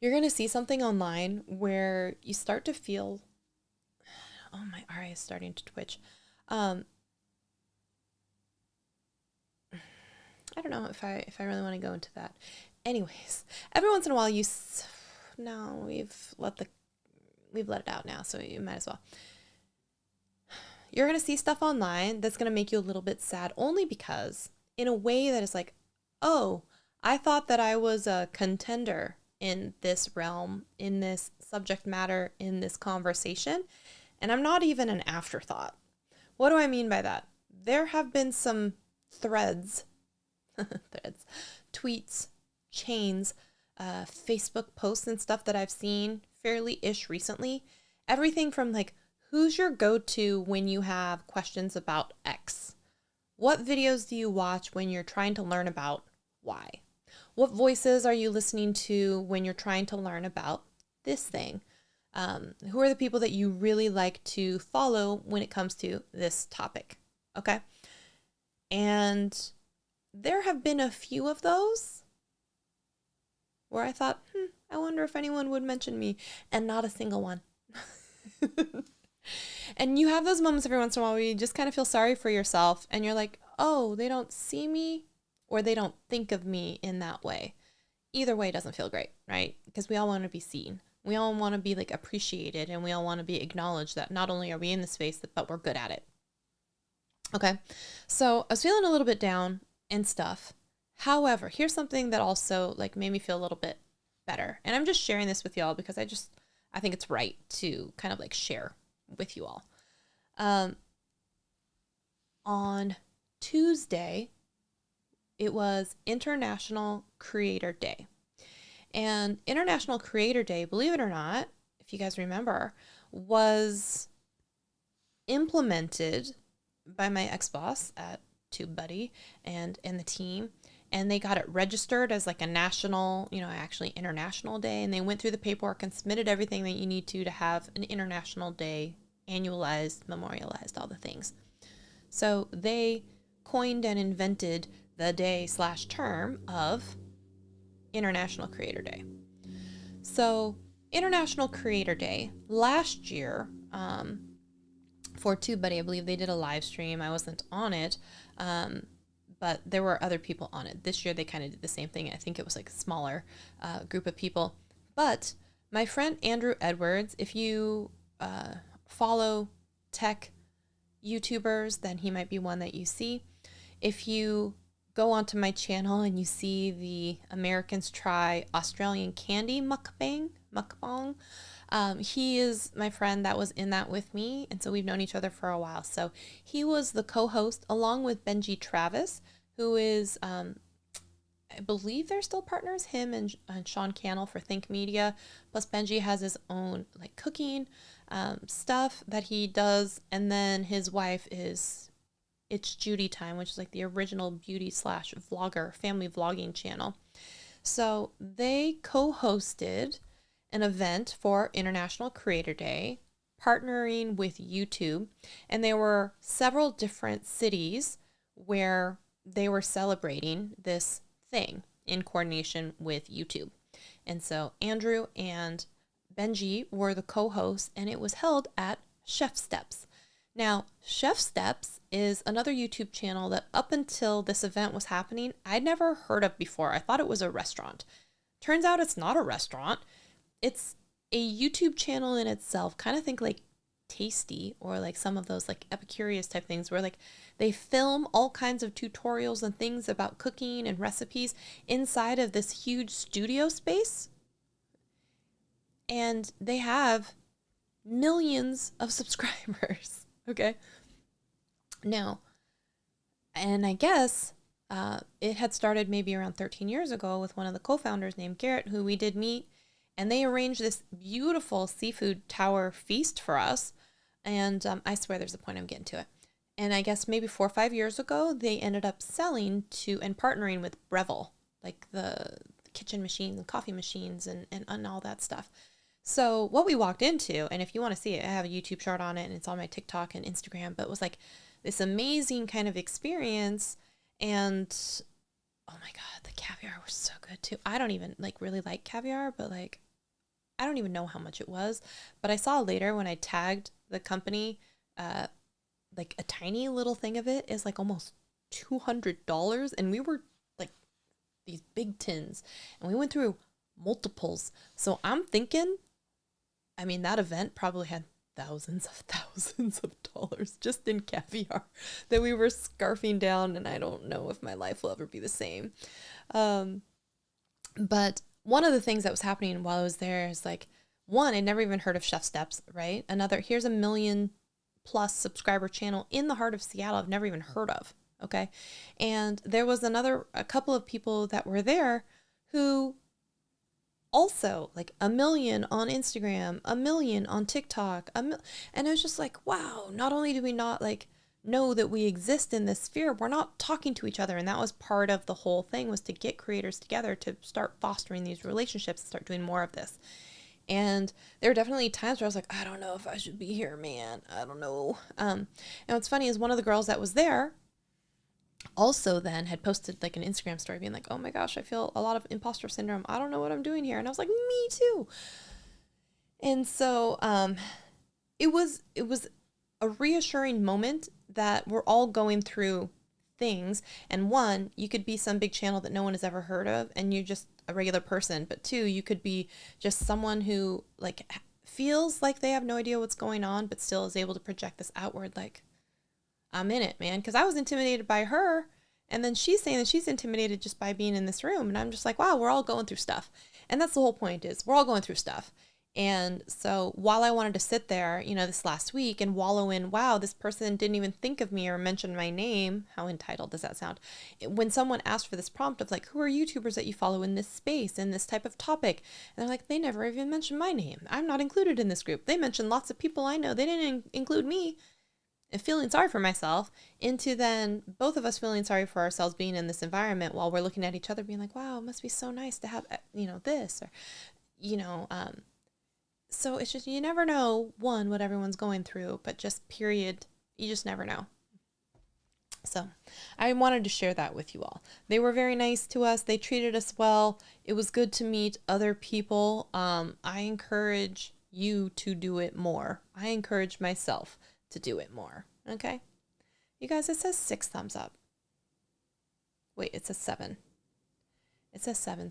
[SPEAKER 1] you're going to see something online where you start to feel, oh, my eye is starting to twitch. I don't know if I really want to go into that. Anyways, every once in a while no, we've let it out now, so you might as well. You're going to see stuff online that's going to make you a little bit sad, only because in a way that is like, oh, I thought that I was a contender in this realm, in this subject matter, in this conversation, and I'm not even an afterthought. What do I mean by that? There have been some threads, tweets, chains, Facebook posts and stuff that I've seen fairly-ish recently. Everything from like, who's your go-to when you have questions about X? What videos do you watch when you're trying to learn about Y? What voices are you listening to when you're trying to learn about this thing? Who are the people that you really like to follow when it comes to this topic? Okay. And there have been a few of those where I thought, I wonder if anyone would mention me, and not a single one. And you have those moments every once in a while where you just kind of feel sorry for yourself and you're like, oh, they don't see me or they don't think of me in that way. Either way doesn't feel great, right? Because we all want to be seen. We all want to be like appreciated, and we all want to be acknowledged that not only are we in the space, but we're good at it. Okay. So I was feeling a little bit down and stuff. However, here's something that also like made me feel a little bit better. And I'm just sharing this with y'all because I think it's right to kind of like share with you all. On Tuesday, it was International Creator Day. And International Creator Day, believe it or not, if you guys remember, was implemented by my ex-boss at TubeBuddy and the team. And they got it registered as like a national, actually international day. And they went through the paperwork and submitted everything that you need to have an international day, annualized, memorialized, all the things. So they coined and invented the day/term of International Creator Day. So International Creator Day last year, for TubeBuddy, I believe they did a live stream. I wasn't on it. But there were other people on it. This year, they kind of did the same thing. I think it was like a smaller group of people. But my friend Andrew Edwards, if you follow tech YouTubers, then he might be one that you see. If you go onto my channel and you see the Americans Try Australian Candy mukbang, he is my friend that was in that with me, and so we've known each other for a while. So he was the co-host along with Benji Travis, who is, I believe they're still partners, him and Sean Cannell for Think Media. Plus Benji has his own like cooking stuff that he does, and then his wife is It's Judy Time, which is like the original beauty slash vlogger, family vlogging channel. So they co-hosted an event for International Creator Day, partnering with YouTube. And there were several different cities where they were celebrating this thing in coordination with YouTube. And so Andrew and Benji were the co-hosts, and it was held at Chef Steps. Now, Chef Steps is another YouTube channel that up until this event was happening, I'd never heard of before. I thought it was a restaurant. Turns out it's not a restaurant. It's a YouTube channel in itself. Kind of think like Tasty or like some of those like Epicurious type things where like they film all kinds of tutorials and things about cooking and recipes inside of this huge studio space. And they have millions of subscribers. Okay. Now, and I guess it had started maybe around 13 years ago with one of the co-founders named Garrett, who we did meet, and they arranged this beautiful seafood tower feast for us. And I swear there's a point I'm getting to it. And I guess maybe 4 or 5 years ago, they ended up selling to and partnering with Breville, like the kitchen machines and coffee machines and all that stuff. So what we walked into, and if you want to see it, I have a YouTube short on it and it's on my TikTok and Instagram, but it was like this amazing kind of experience. And oh my God, the caviar was so good too. I don't even like really like caviar, but like, I don't even know how much it was, but I saw later when I tagged the company, like a tiny little thing of it is like almost $200. And we were like these big tins and we went through multiples. So I'm thinking, I mean, that event probably had thousands of dollars just in caviar that we were scarfing down. And I don't know if my life will ever be the same. But one of the things that was happening while I was there is like, one, I'd never even heard of Chef Steps, right? Another, here's a 1 million+ subscriber channel in the heart of Seattle I've never even heard of. Okay. And there was a couple of people that were there who also like 1 million on Instagram, 1 million on TikTok, and it was just like, wow, not only do we not like know that we exist in this sphere, we're not talking to each other. And that was part of the whole thing, was to get creators together to start fostering these relationships and start doing more of this. And there were definitely times where I was like, I don't know if I should be here, man. I don't know. And what's funny is one of the girls that was there also then had posted like an Instagram story being like, oh my gosh, I feel a lot of imposter syndrome. I don't know what I'm doing here. And I was like, me too. And so it was a reassuring moment that we're all going through things. And one, you could be some big channel that no one has ever heard of and you're just a regular person. But two, you could be just someone who like feels like they have no idea what's going on, but still is able to project this outward like, I'm in it, man. Because I was intimidated by her. And then she's saying that she's intimidated just by being in this room. And I'm just like, wow, we're all going through stuff. And that's the whole point, is we're all going through stuff. And so while I wanted to sit there, this last week and wallow in, wow, this person didn't even think of me or mention my name. How entitled does that sound? When someone asked for this prompt of like, who are YouTubers that you follow in this space, in this type of topic? And they're like, they never even mentioned my name. I'm not included in this group. They mentioned lots of people I know. They didn't include me. And feeling sorry for myself, into then both of us feeling sorry for ourselves being in this environment while we're looking at each other being like, wow, it must be so nice to have, this, or, so it's just, you never know, one, what everyone's going through, but just period, you just never know. So I wanted to share that with you all. They were very nice to us. They treated us well. It was good to meet other people. I encourage you to do it more. I encourage myself to do it more. Okay. You guys, it says 6 thumbs up. Wait, it says 7. It says 7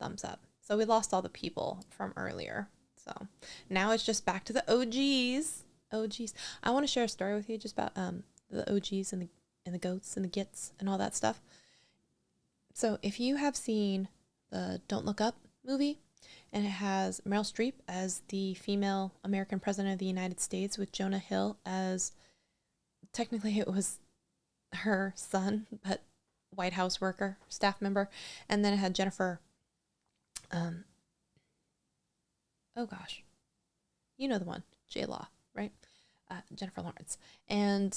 [SPEAKER 1] thumbs up. So we lost all the people from earlier. So now it's just back to the OGs. I want to share a story with you just about the OGs and the goats and the gits and all that stuff. So if you have seen the Don't Look Up movie, and it has Meryl Streep as the female American president of the United States, with Jonah Hill as, technically it was her son, but White House worker, staff member. And then it had Jennifer, oh gosh, you know the one, J-Law, right? Jennifer Lawrence. And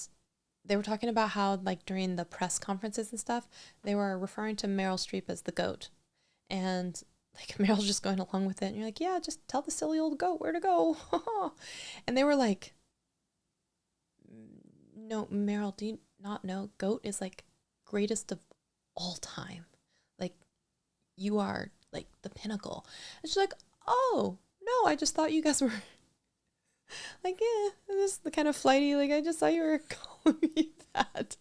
[SPEAKER 1] they were talking about how like during the press conferences and stuff, they were referring to Meryl Streep as the goat. And like Meryl's just going along with it. And you're like, yeah, just tell the silly old goat where to go. And they were like, no, Meryl, do you not know? Goat is like greatest of all time. Like you are like the pinnacle. And she's like, oh, no, I just thought you guys were like, yeah, this is the kind of flighty, like, I just thought you were calling me that.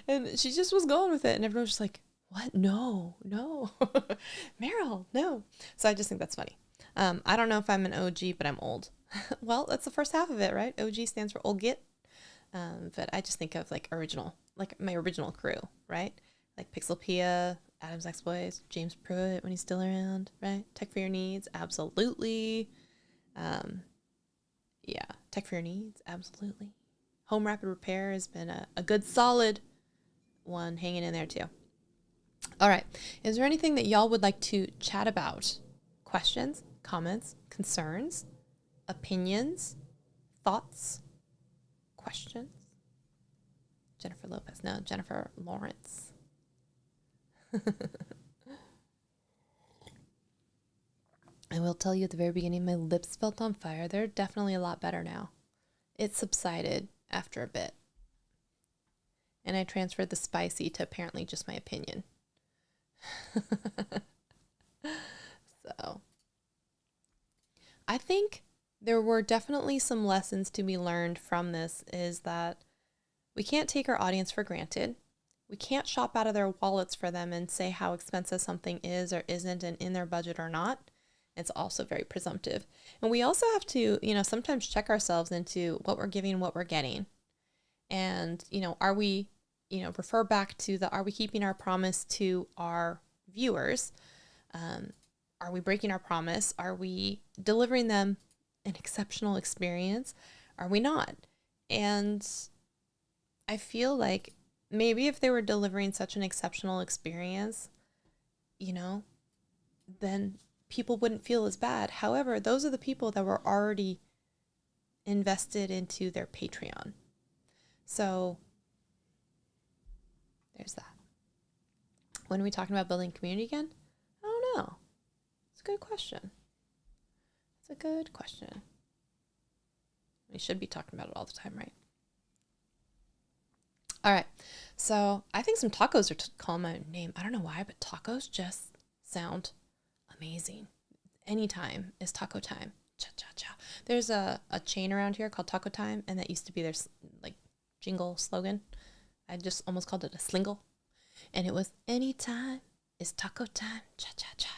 [SPEAKER 1] And she just was going with it. And everyone was just like, what? No, no. Meryl, no. So I just think that's funny. I don't know if I'm an OG, but I'm old. Well, that's the first half of it, right? OG stands for old git. But I just think of like original, like my original crew, right? Like Pixelpia, Adam's Ex-Boys, James Pruitt when he's still around, right? Tech for Your Needs, absolutely. Yeah, Tech for Your Needs, absolutely. Home Rapid Repair has been a good solid one hanging in there too. All right. Is there anything that y'all would like to chat about? Questions, comments, concerns, opinions, thoughts, questions? Jennifer Lopez. No, Jennifer Lawrence. I will tell you at the very beginning, my lips felt on fire. They're definitely a lot better now. It subsided after a bit. And I transferred the spicy to apparently just my opinion. So I think there were definitely some lessons to be learned from this, is that we can't take our audience for granted. We can't shop out of their wallets for them and say how expensive something is or isn't and in their budget or not. It's also very presumptive. And we also have to, sometimes check ourselves into what we're giving, what we're getting. And, are we, refer back to are we keeping our promise to our viewers? Are we breaking our promise? Are we delivering them an exceptional experience? Are we not? And I feel like maybe if they were delivering such an exceptional experience, then people wouldn't feel as bad. However, those are the people that were already invested into their Patreon. So there's that. When are we talking about building community again? I don't know. It's a good question. It's a good question. We should be talking about it all the time, right? All right. So I think some tacos are calling my name. I don't know why, but tacos just sound amazing. Anytime is taco time. Cha cha cha. There's a chain around here called Taco Time, and that used to be their like jingle slogan. I just almost called it a slingle. And it was, anytime is taco time. Cha cha cha.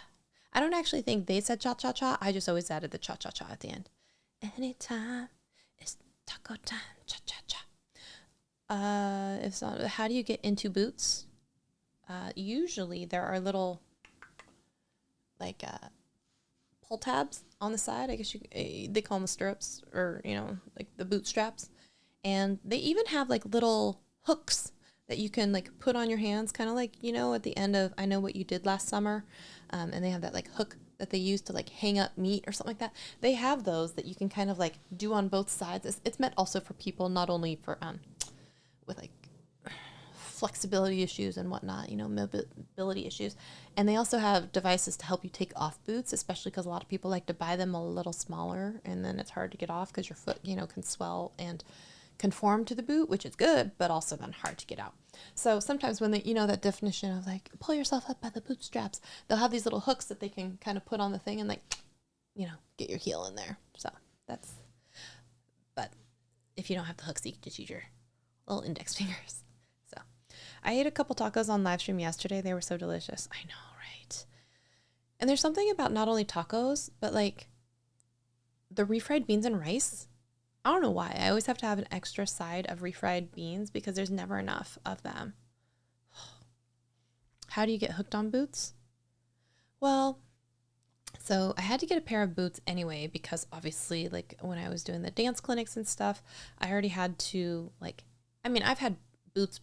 [SPEAKER 1] I don't actually think they said cha cha cha. I just always added the cha cha cha at the end. Anytime is taco time. Cha cha cha. If not, how do you get into Boots? Usually there are little like pull tabs on the side. I guess they call them the stirrups, or like the bootstraps. And they even have like little hooks that you can like put on your hands, kind of like, at the end of I Know What You Did Last Summer. And they have that like hook that they use to like hang up meat or something like that. They have those that you can kind of like do on both sides. It's meant also for people, not only for with like flexibility issues and whatnot, mobility issues. And they also have devices to help you take off boots, especially because a lot of people like to buy them a little smaller, and then it's hard to get off because your foot, can swell and conform to the boot, which is good, but also then hard to get out. So sometimes when they, that definition of like, pull yourself up by the bootstraps, they'll have these little hooks that they can kind of put on the thing and like, get your heel in there. So but if you don't have the hooks, you can just use your little index fingers. So I ate a couple tacos on live stream yesterday. They were so delicious. I know, right? And there's something about not only tacos, but like the refried beans and rice. I don't know why. I always have to have an extra side of refried beans because there's never enough of them. How do you get hooked on boots? Well, so I had to get a pair of boots anyway because obviously like when I was doing the dance clinics and stuff, I already had to I've had boots,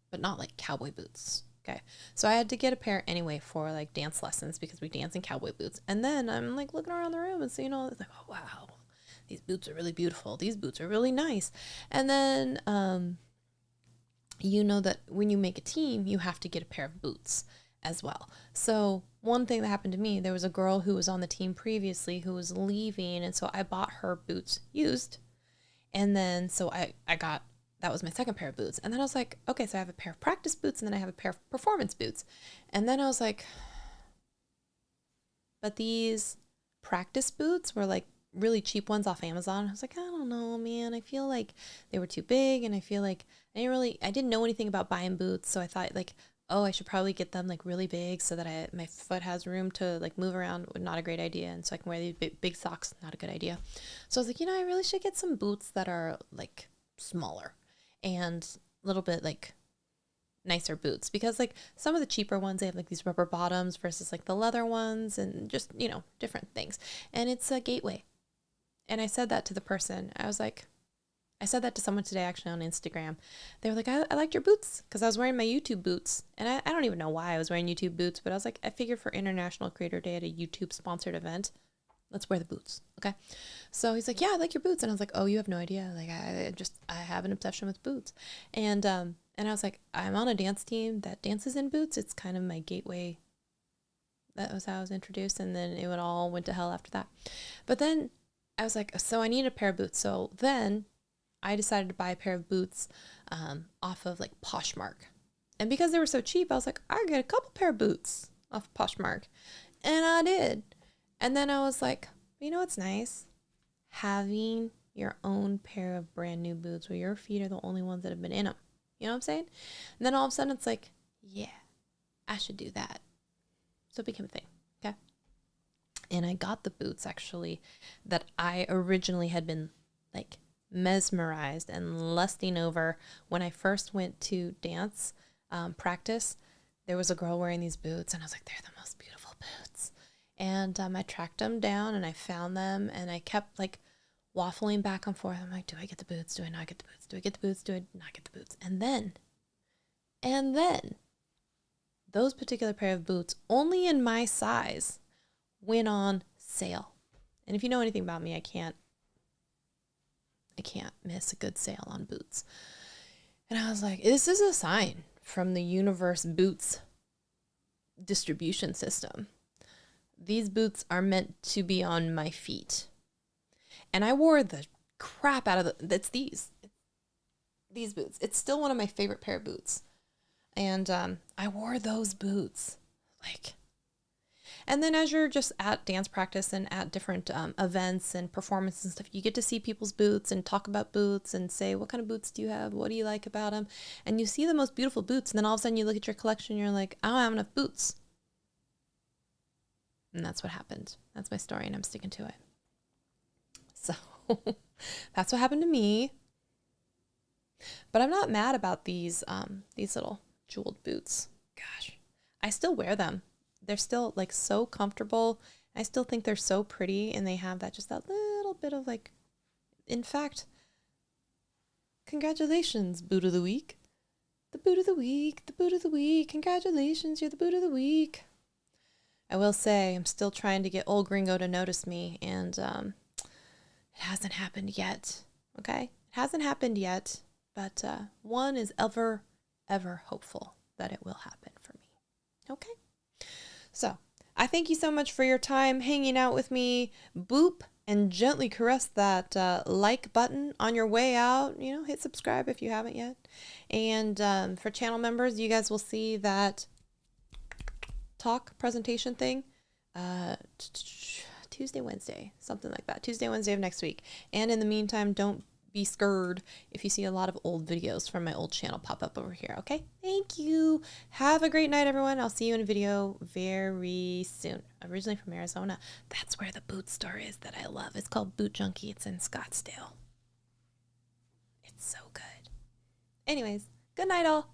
[SPEAKER 1] but not like cowboy boots. Okay. So I had to get a pair anyway for like dance lessons because we dance in cowboy boots. And then I'm like looking around the room and seeing all, it's like, oh, wow. These boots are really beautiful. These boots are really nice. And then you know that when you make a team, you have to get a pair of boots as well. So one thing that happened to me, there was a girl who was on the team previously who was leaving, and so I bought her boots used. And then so I got, that was my second pair of boots. And then I was like, okay, so I have a pair of practice boots and then I have a pair of performance boots. And then I was like, but these practice boots were like really cheap ones off Amazon. I was like, I don't know, man. I feel like they were too big, and I feel like I didn't know anything about buying boots. So I thought like, oh, I should probably get them like really big so that my foot has room to like move around. Not a great idea. And so I can wear these big socks. Not a good idea. So I was like, I really should get some boots that are like smaller and a little bit like nicer boots, because like some of the cheaper ones, they have like these rubber bottoms versus like the leather ones, and just, different things. And it's a gateway. And I said that to the person. I said that to someone today, actually, on Instagram. They were like, I liked your boots, because I was wearing my YouTube boots. And I don't even know why I was wearing YouTube boots, but I was like, I figured for International Creator Day at a YouTube sponsored event, let's wear the boots. Okay. So he's like, yeah, I like your boots. And I was like, oh, you have no idea. Like, I have an obsession with boots. And I was like, I'm on a dance team that dances in boots. It's kind of my gateway. That was how I was introduced. And then it all went to hell after that. But then I was like, so I need a pair of boots. So then I decided to buy a pair of boots off of like Poshmark. And because they were so cheap, I was like, I get a couple pair of boots off of Poshmark. And I did. And then I was like, what's nice? Having your own pair of brand new boots where your feet are the only ones that have been in them. You know what I'm saying? And then all of a sudden it's like, yeah, I should do that. So it became a thing. Okay. And I got the boots actually that I originally had been like mesmerized and lusting over when I first went to dance practice. There was a girl wearing these boots, and I was like, they're the most beautiful boots. And I tracked them down and I found them, and I kept like waffling back and forth. I'm like, do I get the boots? Do I not get the boots? Do I get the boots? Do I not get the boots? And then those particular pair of boots, only in my size, went on sale. And if you know anything about me, I can't miss a good sale on boots. And I was like, this is a sign from the universe boots distribution system. These boots are meant to be on my feet. And I wore the crap out of it's these boots. It's still one of my favorite pair of boots. And I wore those boots. And then as you're just at dance practice and at different events and performances and stuff, you get to see people's boots and talk about boots and say, what kind of boots do you have? What do you like about them? And you see the most beautiful boots. And then all of a sudden you look at your collection and you're like, I don't have enough boots. And that's what happened. That's my story, and I'm sticking to it. So that's what happened to me. But I'm not mad about these little jeweled boots. Gosh, I still wear them. They're still like so comfortable. I still think they're so pretty, and they have that little bit of like, in fact, congratulations, boot of the week. The boot of the week, the boot of the week. Congratulations, you're the boot of the week. I will say I'm still trying to get old gringo to notice me, and it hasn't happened yet. Okay? It hasn't happened yet, but one is ever hopeful that it will happen for me. Okay? So, I thank you so much for your time hanging out with me. Boop and gently caress that like button on your way out. Hit subscribe if you haven't yet. And for channel members, you guys will see that talk presentation thing Tuesday, Wednesday, something like that. Tuesday, Wednesday of next week. And in the meantime, don't be scared if you see a lot of old videos from my old channel pop up over here. Okay? Thank you. Have a great night, everyone. I'll see you in a video very soon. Originally from Arizona. That's where the boot store is that I love. It's called Boot Junkie. It's in Scottsdale. It's so good. Anyways, good night, all.